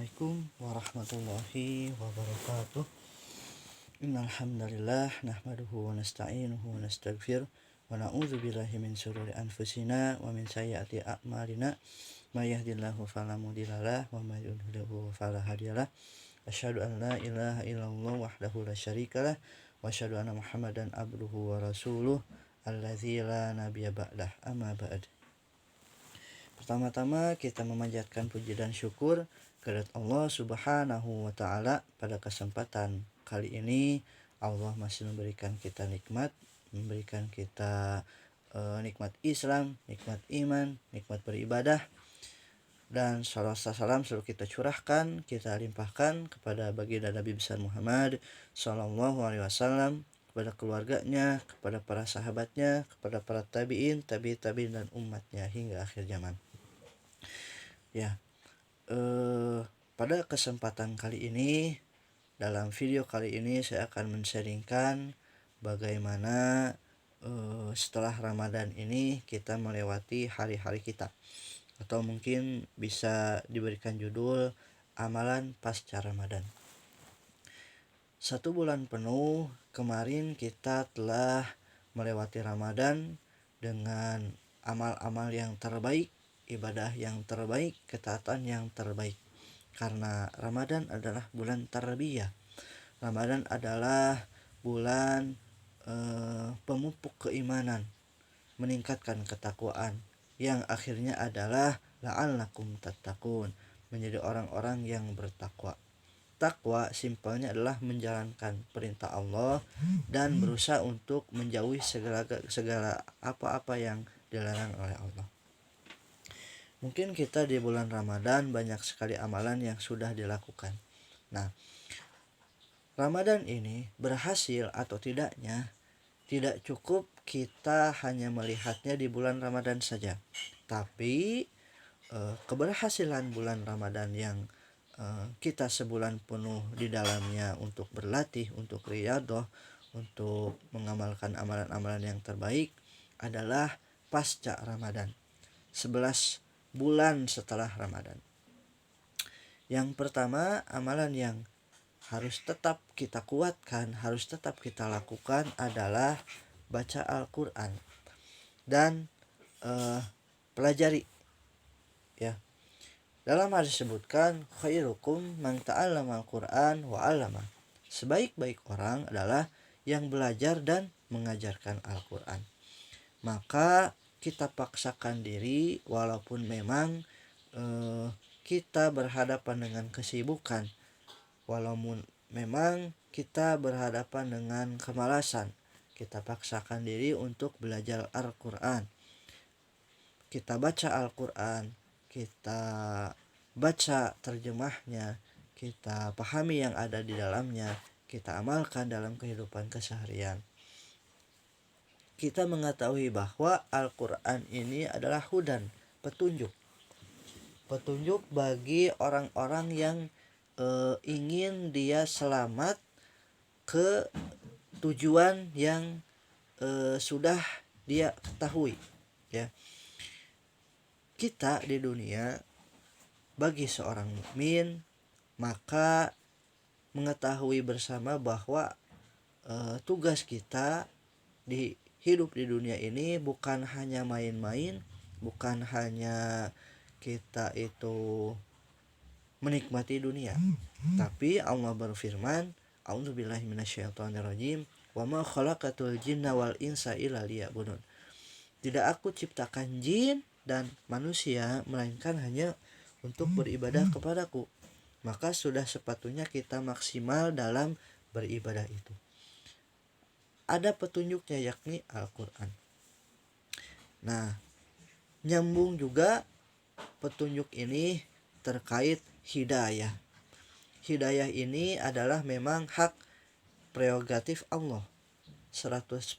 Assalamualaikum warahmatullahi wabarakatuh. Innal hamdalillah nahmaduhu wa nasta'inuhu wa nastaghfiruh wa na'udzu billahi min shururi anfusina wa min sayyiati a'malina. May yahdihillahu fala mudhillalah wa may yudhlilhu fala hadiyalah. Asyhadu an la ilaha illallah wahdahu la syarikalah wa asyhadu anna Muhammadan abduhu wa rasuluh allazi la nabiyya ba'dah. Amma ba'd. Pertama-tama kita memanjatkan puji dan syukur kehadirat Allah Subhanahu wa taala. Pada kesempatan kali ini Allah masih memberikan kita nikmat, memberikan kita nikmat Islam, nikmat iman, nikmat beribadah, dan salam selalu kita curahkan, kita limpahkan kepada baginda Nabi besar Muhammad sallallahu alaihi wasallam, kepada keluarganya, kepada para sahabatnya, kepada para tabi'in, tabi'in dan umatnya hingga akhir zaman. Ya, pada kesempatan kali ini, dalam video kali ini saya akan men-sharingkan bagaimana setelah Ramadan ini kita melewati hari-hari kita, atau mungkin bisa diberikan judul amalan pasca Ramadan. 1 bulan penuh kemarin kita telah melewati Ramadan dengan amal-amal yang terbaik, ibadah yang terbaik, ketaatan yang terbaik. Karena Ramadan adalah bulan tarbiyah. Ramadan adalah bulan pemupuk keimanan, meningkatkan ketakwaan, yang akhirnya adalah la'allakum tattaqun, menjadi orang-orang yang bertakwa. Takwa simpelnya adalah menjalankan perintah Allah dan berusaha untuk menjauhi segala apa-apa yang dilarang oleh Allah. Mungkin kita di bulan Ramadan banyak sekali amalan yang sudah dilakukan. Nah, Ramadan ini berhasil atau tidaknya tidak cukup kita hanya melihatnya di bulan Ramadan saja. Tapi keberhasilan bulan Ramadan yang kita sebulan penuh di dalamnya untuk berlatih, untuk riyadhah, untuk mengamalkan amalan-amalan yang terbaik adalah pasca Ramadan, 11 bulan setelah Ramadan. Yang pertama, amalan yang harus tetap kita kuatkan, harus tetap kita lakukan adalah baca Al-Quran dan pelajari. Ya, dalam hadis disebutkan khairukum man ta'allama Al-Quran wa 'allama. Sebaik-baik orang adalah yang belajar dan mengajarkan Al-Quran. Maka kita paksakan diri, walaupun memang kita berhadapan dengan kesibukan, walaupun memang kita berhadapan dengan kemalasan, kita paksakan diri untuk belajar Al-Quran. Kita baca Al-Quran, kita baca terjemahnya, kita pahami yang ada di dalamnya, kita amalkan dalam kehidupan keseharian. Kita mengetahui bahwa Al-Quran ini adalah hudan, petunjuk bagi orang-orang yang ingin dia selamat ke tujuan yang sudah dia ketahui. Ya, kita di dunia bagi seorang mukmin maka mengetahui bersama bahwa tugas kita di hidup di dunia ini bukan hanya main-main, bukan hanya kita itu menikmati dunia. Tapi Allah berfirman, a'udzubillahi minasyaitonirrajim, wa ma khalaqatul jinna wal insa illa liya'budun. Tidak aku ciptakan jin dan manusia melainkan hanya untuk beribadah kepadaku. Maka sudah sepatutnya kita maksimal dalam beribadah itu. Ada petunjuknya, yakni Al-Quran. Nah, nyambung juga petunjuk ini terkait hidayah. Hidayah ini adalah memang hak prerogatif Allah. 100%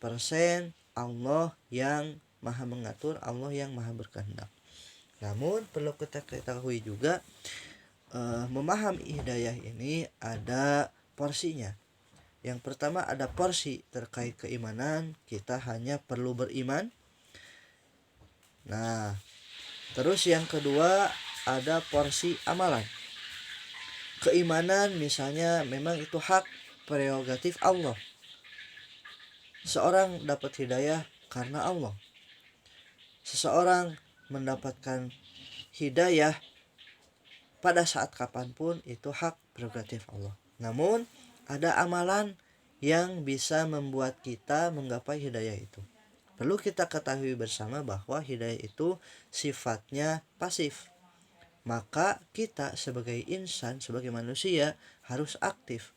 Allah yang maha mengatur, Allah yang maha berkehendak. Namun perlu kita ketahui juga, memahami hidayah ini ada porsinya. Yang pertama ada porsi terkait keimanan, kita hanya perlu beriman. Nah, terus yang kedua ada porsi amalan. keimanan misalnya memang itu hak prerogatif Allah. Seorang dapat hidayah karena Allah. Seseorang mendapatkan hidayah pada saat kapanpun itu hak prerogatif Allah. Namun ada amalan yang bisa membuat kita menggapai hidayah itu. Perlu kita ketahui bersama bahwa hidayah itu sifatnya pasif. Maka kita sebagai insan, sebagai manusia harus aktif.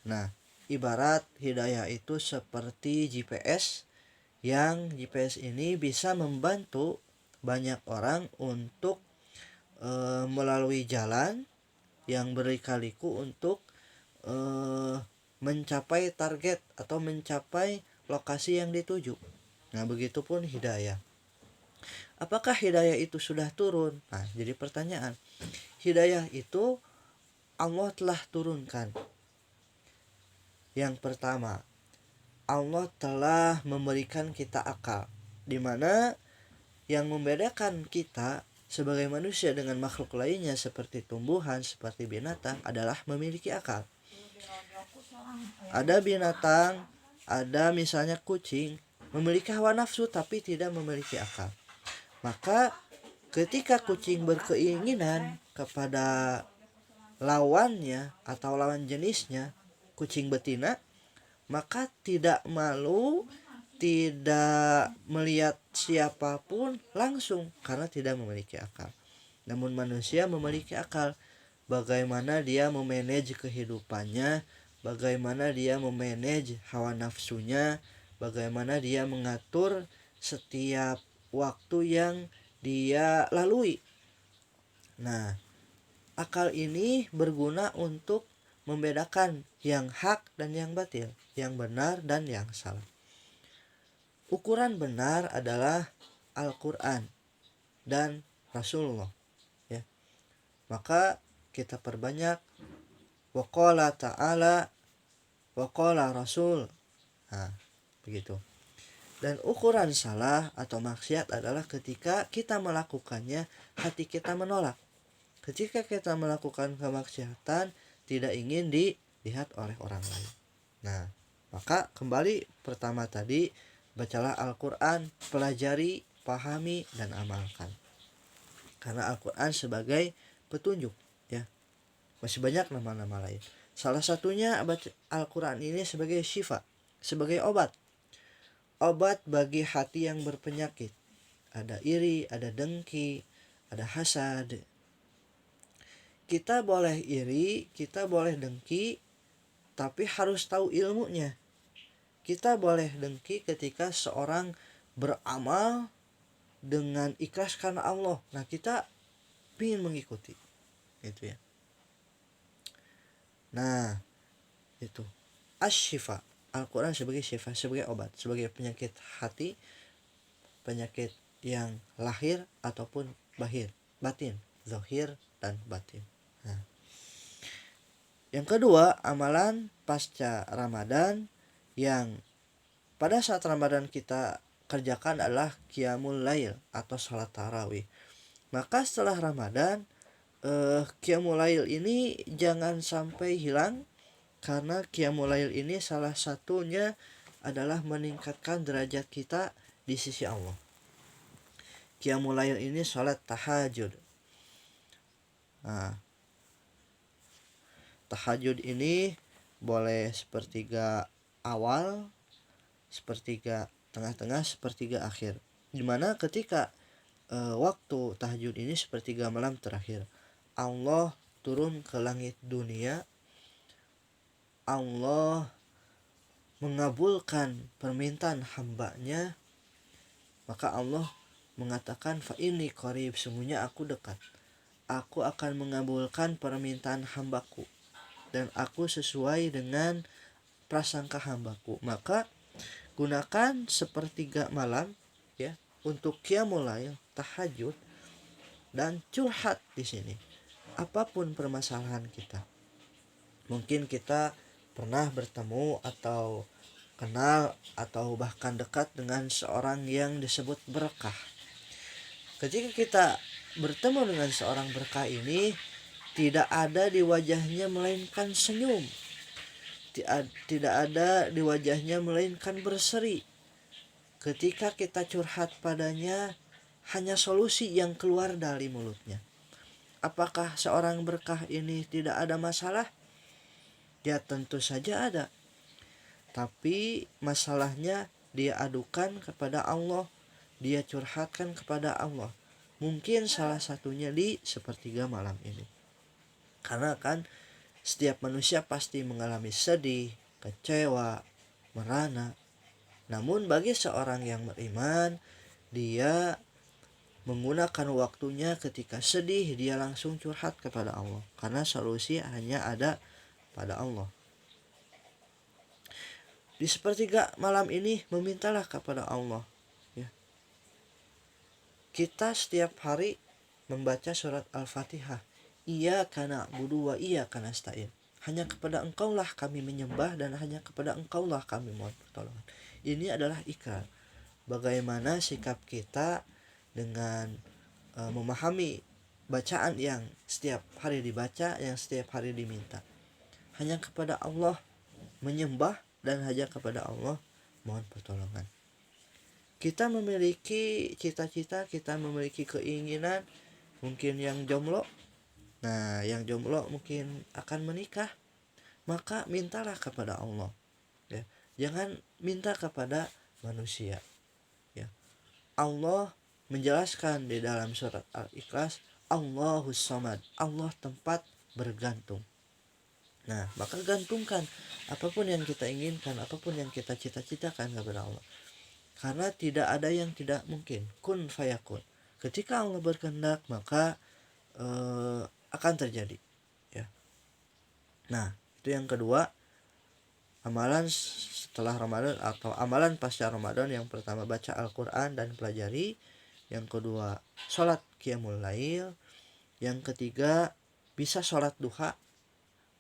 Nah, ibarat hidayah itu seperti GPS, yang GPS ini bisa membantu banyak orang untuk melalui jalan yang berliku-liku untuk mencapai target atau mencapai lokasi yang dituju. Nah, begitupun hidayah. Apakah hidayah itu sudah turun? Nah, jadi pertanyaan. Hidayah itu Allah telah turunkan. Yang pertama, Allah telah memberikan kita akal, di mana yang membedakan kita sebagai manusia dengan makhluk lainnya seperti tumbuhan, seperti binatang adalah memiliki akal. Ada binatang, ada misalnya kucing, memiliki hawa nafsu tapi tidak memiliki akal. Maka ketika kucing berkeinginan kepada lawannya atau lawan jenisnya, kucing betina, maka tidak malu, tidak melihat siapapun langsung karena tidak memiliki akal. Namun manusia memiliki akal. Bagaimana dia memanage kehidupannya, bagaimana dia memanage hawa nafsunya, bagaimana dia mengatur setiap waktu yang dia lalui. Nah, akal ini berguna untuk membedakan yang hak dan yang batil, yang benar dan yang salah. Ukuran benar adalah Al-Quran dan Rasulullah, ya. Maka kita perbanyak waqala ta'ala waqala Rasul. Nah, begitu. Dan ukuran salah atau maksiat adalah ketika kita melakukannya hati kita menolak. Ketika kita melakukan kemaksiatan tidak ingin dilihat oleh orang lain. Nah, maka kembali pertama tadi, bacalah Al-Quran, pelajari, pahami, dan amalkan. Karena Al-Quran sebagai petunjuk, ya. Masih banyak nama-nama lain. Salah satunya baca Al-Quran ini sebagai syifa, sebagai obat. Obat bagi hati yang berpenyakit. Ada iri, ada dengki, ada hasad. Kita boleh iri, kita boleh dengki, tapi harus tahu ilmunya. Kita boleh dengki ketika seorang beramal dengan ikhlas karena Allah. Nah, kita ingin mengikuti. Gitu ya. Nah, itu asy-syifa. Al-Quran sebagai syifa, sebagai obat, sebagai penyakit hati, penyakit yang lahir ataupun batin, zahir dan batin. Nah, yang kedua, amalan pasca Ramadan yang pada saat Ramadan kita kerjakan adalah qiyamul lail atau salat tarawih. Maka setelah Ramadan, qiyamul lail ini jangan sampai hilang, karena qiyamul lail ini salah satunya adalah meningkatkan derajat kita di sisi Allah. Qiyamul lail ini salat tahajud. Nah, tahajud ini boleh sepertiga awal, sepertiga tengah-tengah, sepertiga akhir. Dimana ketika waktu tahajud ini sepertiga malam terakhir, Allah turun ke langit dunia. Allah mengabulkan permintaan hambanya. Maka Allah mengatakan, fa inni qarib, sungguhnya aku dekat. Aku akan mengabulkan permintaan hambaku, dan aku sesuai dengan prasangka hambaku. Maka gunakan sepertiga malam, ya, untuk qiyamul lail, tahajud, dan curhat di sini. Apapun permasalahan kita. Mungkin kita pernah bertemu atau kenal atau bahkan dekat dengan seorang yang disebut berkah. Ketika kita bertemu dengan seorang berkah ini, tidak ada di wajahnya melainkan senyum, tidak ada di wajahnya melainkan berseri. Ketika kita curhat padanya, hanya solusi yang keluar dari mulutnya. Apakah seorang berkah ini tidak ada masalah? Ya tentu saja ada. Tapi masalahnya dia adukan kepada Allah, dia curhatkan kepada Allah. Mungkin salah satunya di sepertiga malam ini. Karena kan setiap manusia pasti mengalami sedih, kecewa, merana. Namun bagi seorang yang beriman, dia menggunakan waktunya ketika sedih, dia langsung curhat kepada Allah. Karena solusi hanya ada pada Allah. Di sepertiga malam ini memintalah kepada Allah, ya. Kita setiap hari membaca surat Al-Fatihah. Iyyaka na'budu wa iyyaka nasta'in. Hanya kepada Engkaulah kami menyembah dan hanya kepada Engkaulah kami mohon pertolongan. Ini adalah ikrar. Bagaimana sikap kita dengan memahami bacaan yang setiap hari dibaca, yang setiap hari diminta. Hanya kepada Allah menyembah dan hanya kepada Allah mohon pertolongan. Kita memiliki cita-cita, kita memiliki keinginan, mungkin yang jomblo. Nah, yang jomblo mungkin akan menikah, maka mintalah kepada Allah, ya. Jangan minta kepada manusia, ya. Allah menjelaskan di dalam surat Al-Ikhlas, Allahus Samad, Allah tempat bergantung. Nah, maka gantungkan apapun yang kita inginkan, apapun yang kita cita-citakan kepada Allah. Karena tidak ada yang tidak mungkin. Kun fayakun. Ketika Allah berkehendak, maka akan terjadi, ya. Nah, itu yang kedua, amalan setelah Ramadan atau amalan pasca Ramadan. Yang pertama baca Al-Quran dan pelajari. Yang kedua sholat qiyamul lail. Yang ketiga bisa sholat duha.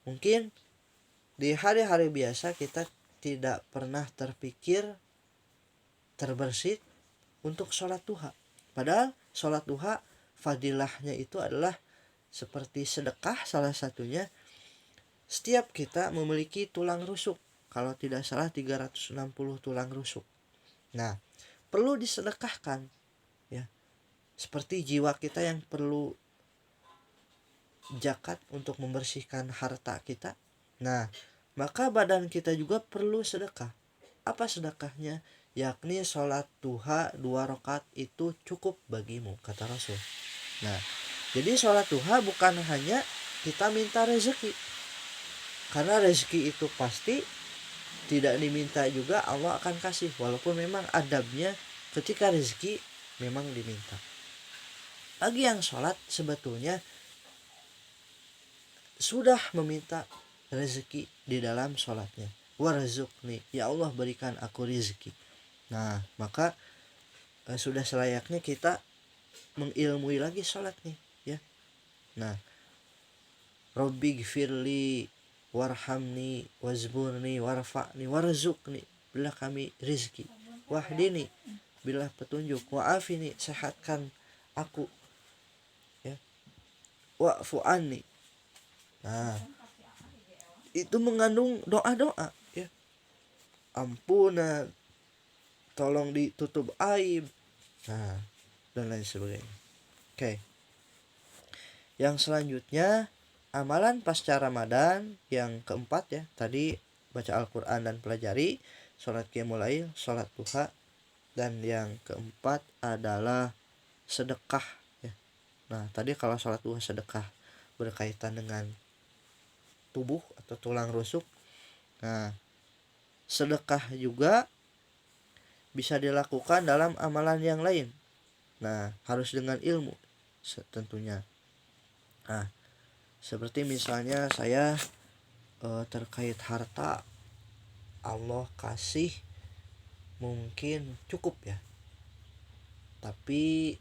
Mungkin di hari-hari biasa kita tidak pernah terpikir terbersit untuk sholat duha. Padahal sholat duha fadilahnya itu adalah seperti sedekah salah satunya. Setiap kita memiliki tulang rusuk. Kalau tidak salah 360 tulang rusuk. Nah, perlu disedekahkan, ya. Seperti jiwa kita yang perlu zakat untuk membersihkan harta kita. Nah, maka badan kita juga perlu sedekah. Apa sedekahnya? Yakni sholat duha 2 rakaat itu cukup bagimu, kata Rasul. Nah, jadi sholat duha bukan hanya kita minta rezeki. Karena rezeki itu pasti, tidak diminta juga Allah akan kasih. Walaupun memang adabnya ketika rezeki memang diminta. Bagi yang sholat sebetulnya sudah meminta rezeki di dalam sholatnya. Warzuqni, ya Allah berikan aku rezeki. Nah, maka sudah selayaknya kita mengilmui lagi sholat nih, ya. Nah, Rabbi gfirli warhamni wazburni warfa'ni warzuqni, bila kami rezeki. Wahdini, bila petunjuk. Wa'afini, sehatkan aku, ya. Wa'fu anni. Nah, itu mengandung doa-doa, ya. Ampunan, tolong ditutup aib, nah, dan lain sebagainya. Oke. Yang selanjutnya amalan pasca Ramadan yang keempat, ya. Tadi baca Al-Quran dan pelajari, sholat qiyamul lail, sholat duha, dan yang keempat adalah sedekah, ya. Nah, tadi kalau sholat duha sedekah berkaitan dengan tubuh atau tulang rusuk. Nah, sedekah juga bisa dilakukan dalam amalan yang lain. Nah, harus dengan ilmu tentunya. Nah, seperti misalnya saya terkait harta, Allah kasih mungkin cukup, ya. Tapi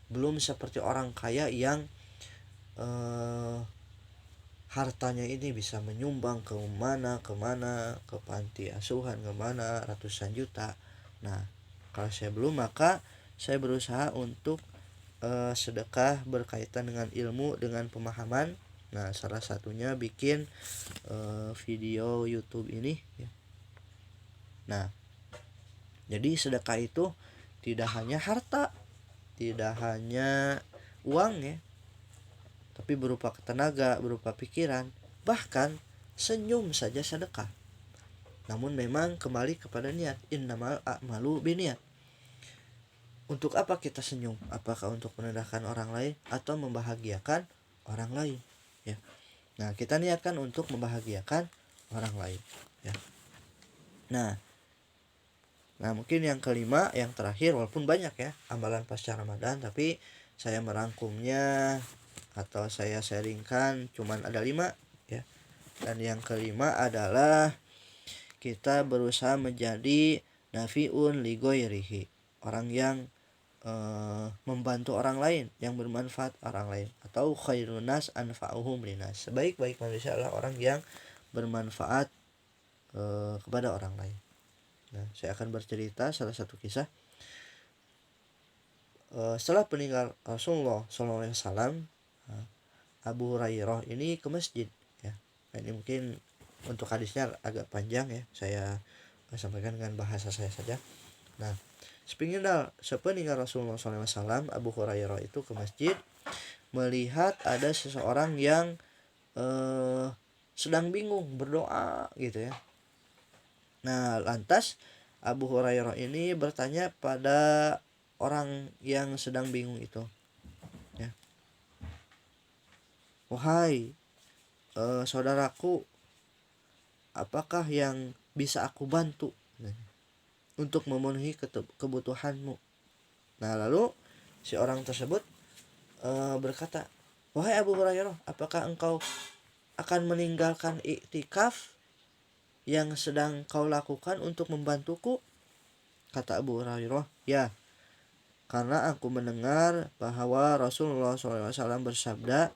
belum seperti orang kaya yang hartanya ini bisa menyumbang ke mana, ke panti asuhan, kemana, ratusan juta. Nah, kalau saya belum, maka saya berusaha untuk sedekah berkaitan dengan ilmu, dengan pemahaman. Nah, salah satunya bikin video YouTube ini ya. Nah, jadi sedekah itu tidak hanya harta, tidak hanya uang ya, tapi berupa tenaga, berupa pikiran, bahkan senyum saja sedekah. Namun memang kembali kepada niat, innamal a'malu biniat. Untuk apa kita senyum? Apakah untuk menenangkan orang lain atau membahagiakan orang lain? Ya. Nah, kita niatkan untuk membahagiakan orang lain. Ya. Nah, mungkin yang kelima, yang terakhir, walaupun banyak ya amalan pasca Ramadan, tapi saya merangkumnya atau saya sharingkan cuman ada 5 ya. Dan yang kelima adalah kita berusaha menjadi nafiun li ghairihi, orang yang membantu orang lain, yang bermanfaat orang lain, atau khairun nas anfa'uhum linas, sebaik-baik manusia adalah orang yang bermanfaat kepada orang lain. Nah, saya akan bercerita salah satu kisah. Setelah peninggal Rasulullah SAW, Abu Hurairah ini ke masjid ya. Nah, ini mungkin untuk hadisnya agak panjang ya, saya sampaikan dengan bahasa saya saja. Nah, sepeninggal Rasulullah SAW, Abu Hurairah itu ke masjid melihat ada seseorang yang sedang bingung berdoa gitu ya. Nah, lantas Abu Hurairah ini bertanya pada orang yang sedang bingung itu ya, wahai saudaraku, apakah yang bisa aku bantu untuk memenuhi kebutuhanmu? Nah, lalu si orang tersebut berkata, wahai Abu Hurairah, apakah engkau akan meninggalkan iktikaf yang sedang kau lakukan untuk membantuku? Kata Abu Hurairah, ya, karena aku mendengar bahwa Rasulullah SAW bersabda,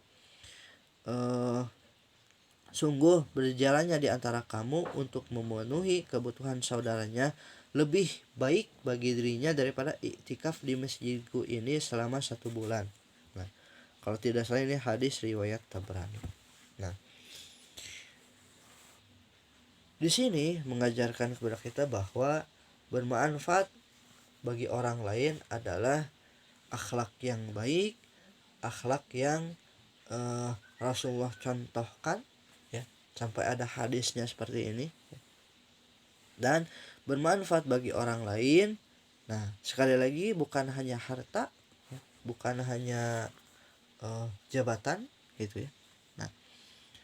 sungguh berjalannya di antara kamu untuk memenuhi kebutuhan saudaranya lebih baik bagi dirinya daripada iktikaf di masjidku ini selama 1 bulan. Nah, kalau tidak salah ini hadis riwayat Tabrani. Nah, di sini mengajarkan kepada kita bahwa bermanfaat bagi orang lain adalah akhlak yang baik, akhlak yang Rasulullah contohkan ya, sampai ada hadisnya seperti ini. Dan bermanfaat bagi orang lain, nah sekali lagi bukan hanya harta ya, bukan hanya jabatan gitu ya. Nah,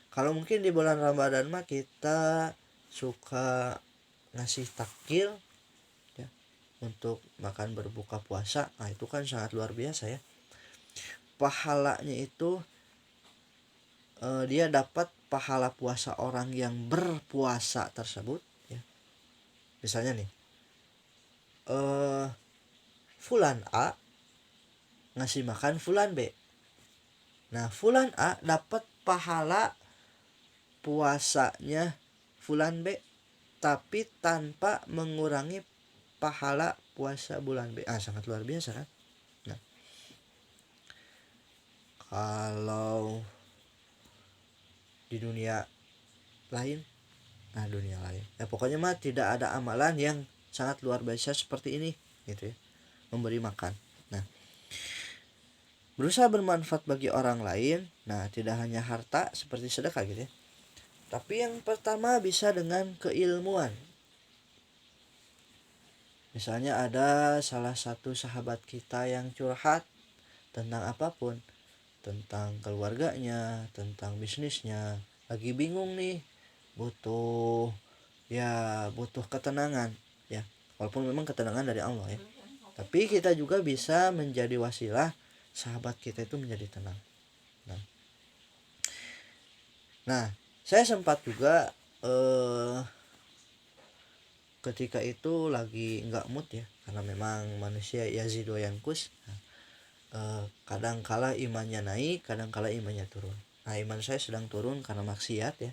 kalau mungkin di bulan Ramadan mah kita suka ngasih takjil ya untuk makan berbuka puasa. Nah, itu kan sangat luar biasa ya. Pahalanya itu dia dapat pahala puasa orang yang berpuasa tersebut ya. Misalnya nih, Fulan A ngasih makan Fulan B. Nah, Fulan A dapat pahala puasanya Fulan B, tapi tanpa mengurangi pahala puasa bulan B. Sangat luar biasa kan? Nah, kalau di dunia lain, dunia lain ya, pokoknya mah tidak ada amalan yang sangat luar biasa seperti ini gitu ya, memberi makan. Nah, berusaha bermanfaat bagi orang lain, nah tidak hanya harta seperti sedekah gitu ya, tapi yang pertama bisa dengan keilmuan. Misalnya ada salah satu sahabat kita yang curhat tentang apapun, tentang keluarganya, tentang bisnisnya, lagi bingung nih, butuh ketenangan ya, walaupun memang ketenangan dari Allah ya, tapi kita juga bisa menjadi wasilah sahabat kita itu menjadi tenang. Nah, saya sempat juga ketika itu lagi nggak mood ya, karena memang manusia yazidu yankus. Kadang kala imannya naik, kadang kala imannya turun. Nah, iman saya sedang turun karena maksiat ya.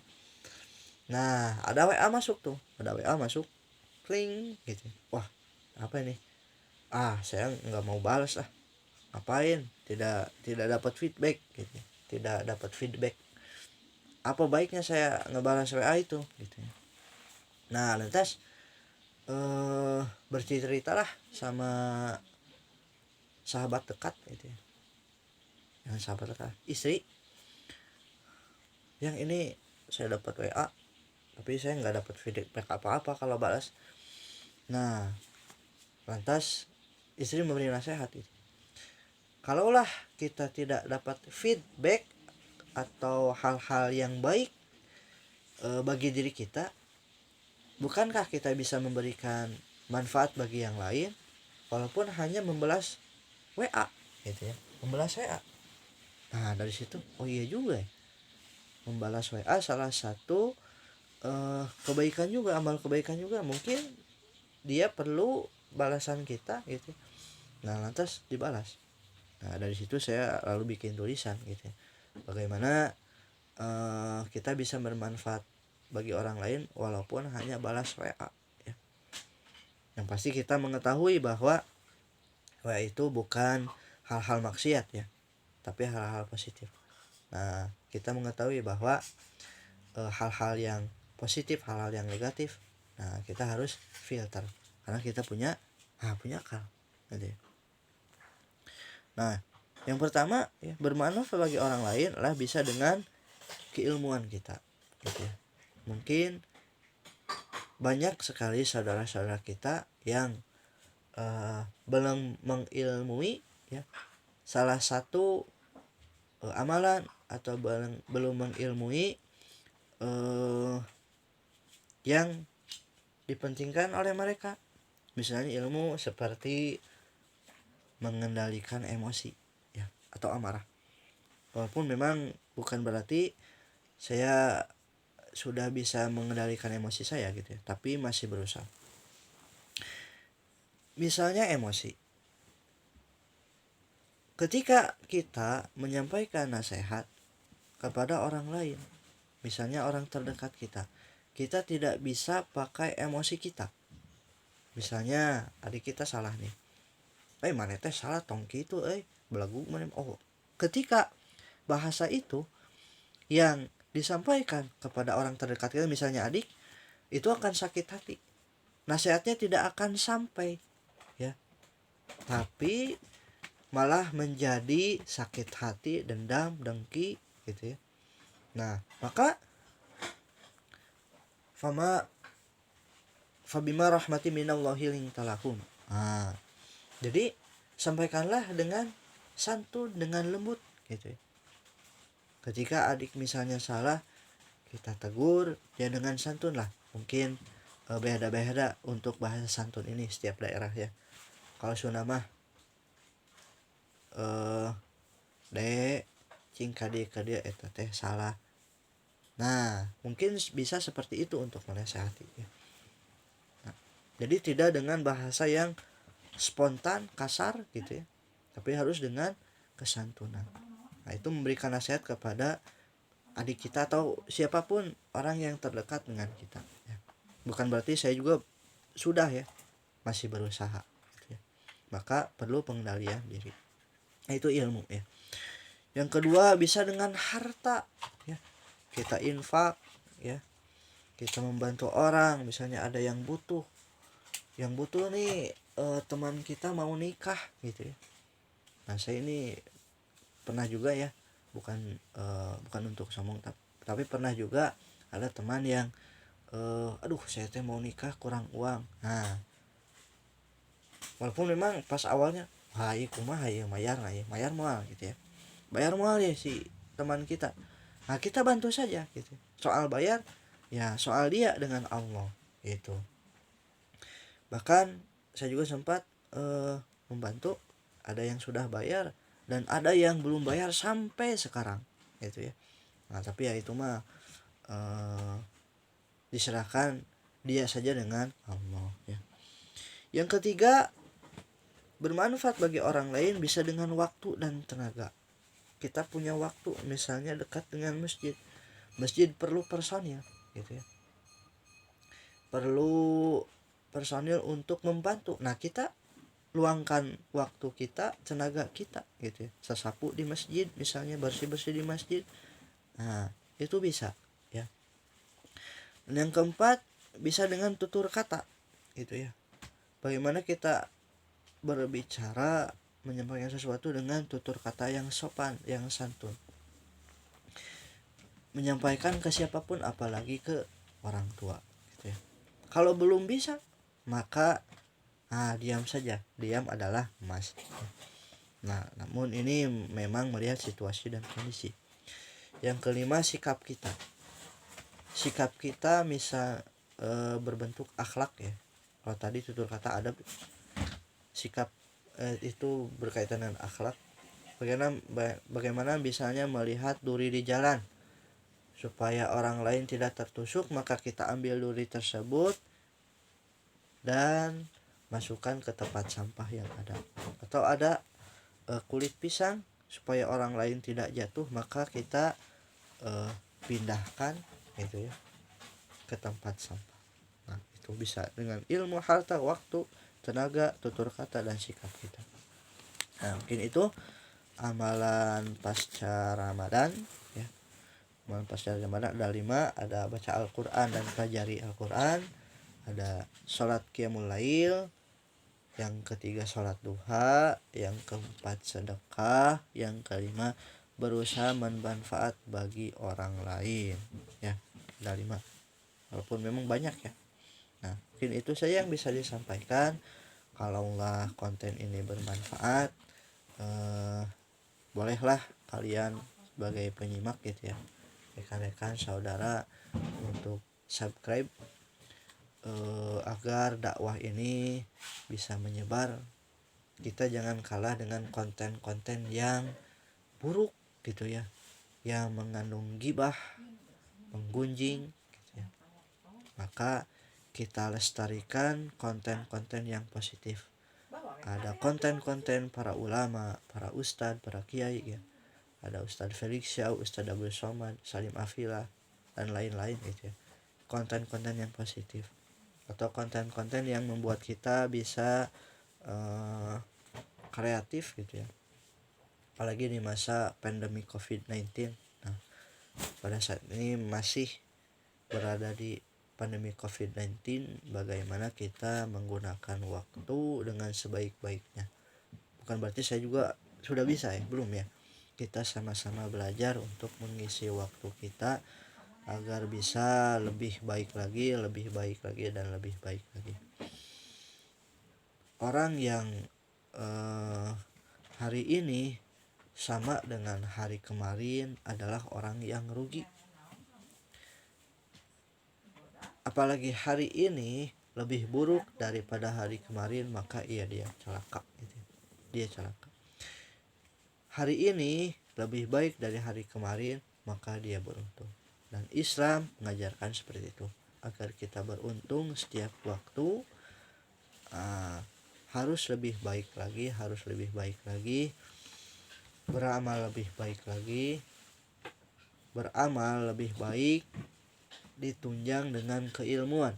Nah, ada WA masuk, kling gitu. Wah, apa ini? Saya nggak mau balas ngapain? Tidak dapat feedback gitu. Tidak dapat feedback. apa baiknya saya ngebalas WA itu gitu ya. Nah lantas berceritalah sama sahabat dekat gitu ya, yang sahabat dekat istri, yang ini saya dapat WA tapi saya nggak dapat feedback apa-apa kalau balas. Nah lantas istri memberi nasihat gitu, kalaulah kita tidak dapat feedback atau hal-hal yang baik bagi diri kita, bukankah kita bisa memberikan manfaat bagi yang lain walaupun hanya membalas WA gitu ya, membalas WA. Nah dari situ oh iya juga ya, membalas WA salah satu kebaikan juga, amal kebaikan juga, mungkin dia perlu balasan kita gitu. Nah lantas dibalas. Nah dari situ saya lalu bikin tulisan gitu ya, bagaimana kita bisa bermanfaat bagi orang lain walaupun hanya balas WA ya. Yang pasti kita mengetahui bahwa WA itu bukan hal-hal maksiat ya, tapi hal-hal positif. Nah kita mengetahui bahwa hal-hal yang positif, hal-hal yang negatif, nah kita harus filter karena kita punya akal gitu ya. Nah yang pertama ya, bermanfaat bagi orang lain adalah bisa dengan keilmuan kita gitu ya. Mungkin banyak sekali saudara-saudara kita yang belum mengilmui ya salah satu amalan, atau belum mengilmui yang dipentingkan oleh mereka. Misalnya ilmu seperti mengendalikan emosi ya atau amarah. Walaupun memang bukan berarti saya sudah bisa mengendalikan emosi saya gitu ya, tapi masih berusaha. Misalnya emosi. Ketika kita menyampaikan nasihat kepada orang lain, misalnya orang terdekat kita, kita tidak bisa pakai emosi kita. Misalnya adik kita salah nih, mana teh salah tong gitu belagu mana. Oh ketika bahasa itu yang disampaikan kepada orang terdekat kita, misalnya adik, itu akan sakit hati, nasihatnya tidak akan sampai ya, tapi malah menjadi sakit hati, dendam, dengki gitu ya. Nah maka fabima rahmati minallahi lintalahum. Nah jadi sampaikanlah dengan santun, dengan lembut gitu ya. Ketika adik misalnya salah, kita tegur ya dengan santun lah. Mungkin beda-beda untuk bahasa santun ini setiap daerah ya. Kalau Sunda mah de cing kadia eta teh salah. Nah mungkin bisa seperti itu untuk menasehati ya. Nah, jadi tidak dengan bahasa yang spontan, kasar gitu ya, tapi harus dengan kesantunan. Nah itu memberikan nasihat kepada adik kita atau siapapun orang yang terdekat dengan kita ya. Bukan berarti saya juga sudah ya, masih berusaha gitu ya. Maka perlu pengendalian diri. Nah, itu ilmu ya. Yang kedua bisa dengan harta ya. Kita infak ya, kita membantu orang, misalnya ada yang butuh nih teman kita mau nikah gitu ya. Nah saya ini pernah juga ya, bukan untuk sombong, tapi pernah juga ada teman yang aduh saya teh mau nikah kurang uang. Nah walaupun memang pas awalnya hai kumaha ya mayar moal gitu ya, bayar moal ya si teman kita. Nah kita bantu saja gitu, soal bayar ya soal dia dengan Allah gitu. Bahkan saya juga sempat membantu, ada yang sudah bayar dan ada yang belum bayar sampai sekarang gitu ya. Nah tapi ya itu mah diserahkan dia saja dengan Allah ya. Yang ketiga, bermanfaat bagi orang lain bisa dengan waktu dan tenaga. Kita punya waktu misalnya dekat dengan masjid perlu personil gitu ya, perlu personil untuk membantu. Nah kita luangkan waktu kita, tenaga kita gitu ya, sesapu di masjid misalnya, bersih di masjid. Nah itu bisa ya. Dan yang keempat, bisa dengan tutur kata gitu ya. Bagaimana kita berbicara menyampaikan sesuatu dengan tutur kata yang sopan, yang santun. Menyampaikan ke siapapun, apalagi ke orang tua gitu ya. Kalau belum bisa, maka diam saja. Diam adalah emas. Nah, namun ini memang melihat situasi dan kondisi. Yang kelima, sikap kita. Sikap kita bisa berbentuk akhlak ya. Kalau tadi tutur kata adab, sikap itu berkaitan dengan akhlak. Bagaimana misalnya melihat duri di jalan, supaya orang lain tidak tertusuk, maka kita ambil duri tersebut dan masukkan ke tempat sampah yang ada. Atau ada kulit pisang, supaya orang lain tidak jatuh, maka kita pindahkan gitu ya ke tempat sampah. Nah, itu bisa dengan ilmu, harta, waktu, tenaga, tutur kata, dan sikap kita. Nah, mungkin itu amalan pasca Ramadan ya. Amalan pasca Ramadan ada 5, ada baca Al-Quran dan pelajari Al-Quran, ada sholat qiyamul lail, yang ketiga sholat duha, yang keempat sedekah, yang kelima berusaha bermanfaat bagi orang lain ya. Ada 5 walaupun memang banyak ya. Nah, mungkin itu saja yang bisa disampaikan. Kalaulah konten ini bermanfaat, bolehlah kalian sebagai penyimak gitu ya, rekan-rekan saudara, untuk subscribe agar dakwah ini bisa menyebar. Kita jangan kalah dengan konten-konten yang buruk gitu ya, yang mengandung gibah, menggunjing gitu ya. Maka kita lestarikan konten-konten yang positif. Ada konten-konten para ulama, para ustadz, para kiai ya. Ada Ustadz Felix Syau, Ustadz Abdul Somad, Salim Afila, dan lain-lain gitu ya. Konten-konten yang positif, atau konten-konten yang membuat kita bisa kreatif gitu ya. Apalagi di masa pandemi COVID-19. Nah, pada saat ini masih berada di pandemi COVID-19, bagaimana kita menggunakan waktu dengan sebaik-baiknya. Bukan berarti saya juga sudah bisa ya, belum ya. Kita sama-sama belajar untuk mengisi waktu kita agar bisa lebih baik lagi, lebih baik lagi, dan lebih baik lagi. Orang yang hari ini sama dengan hari kemarin adalah orang yang rugi. Apalagi hari ini lebih buruk daripada hari kemarin, maka dia celaka gitu. Dia celaka. Hari ini lebih baik dari hari kemarin, maka dia beruntung. Dan Islam mengajarkan seperti itu, agar kita beruntung setiap waktu. Harus lebih baik lagi, harus lebih baik lagi, beramal lebih baik lagi, beramal lebih baik, ditunjang dengan keilmuan.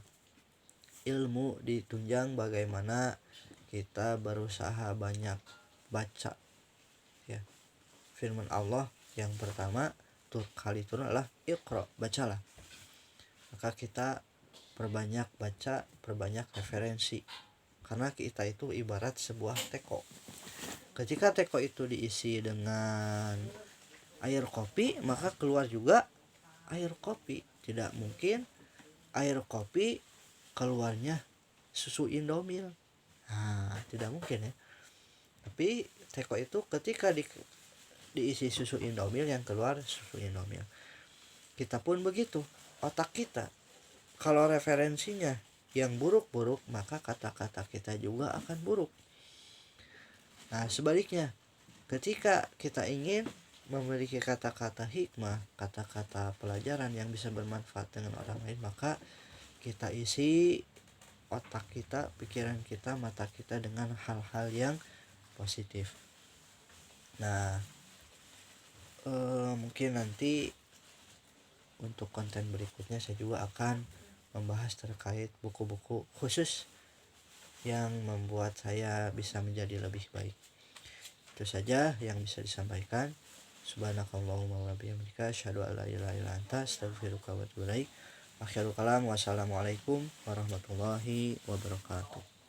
Ilmu ditunjang bagaimana kita berusaha banyak baca ya. Firman Allah yang pertama kali turun adalah Iqra, bacalah. Maka kita perbanyak baca, perbanyak referensi, karena kita itu ibarat sebuah teko. Ketika teko itu diisi dengan air kopi, maka keluar juga air kopi. Tidak mungkin air kopi keluarnya susu Indomil. Tidak mungkin ya. Tapi teko itu ketika diisi susu Indomil, yang keluar susu Indomil. Kita pun begitu. Otak kita kalau referensinya yang buruk-buruk, maka kata-kata kita juga akan buruk. Nah, sebaliknya, ketika kita ingin memiliki kata-kata hikmah, kata-kata pelajaran yang bisa bermanfaat dengan orang lain, maka kita isi otak kita, pikiran kita, mata kita dengan hal-hal yang positif. Nah, mungkin nanti untuk konten berikutnya saya juga akan membahas terkait buku-buku khusus yang membuat saya bisa menjadi lebih baik. Itu saja yang bisa disampaikan. Subhanakallahumma wa bihamdika asyhadu an la ilaha illa anta astaghfiruka wa atubu ilaik. Akhirul kalam, wassalamualaikum warahmatullahi wabarakatuh.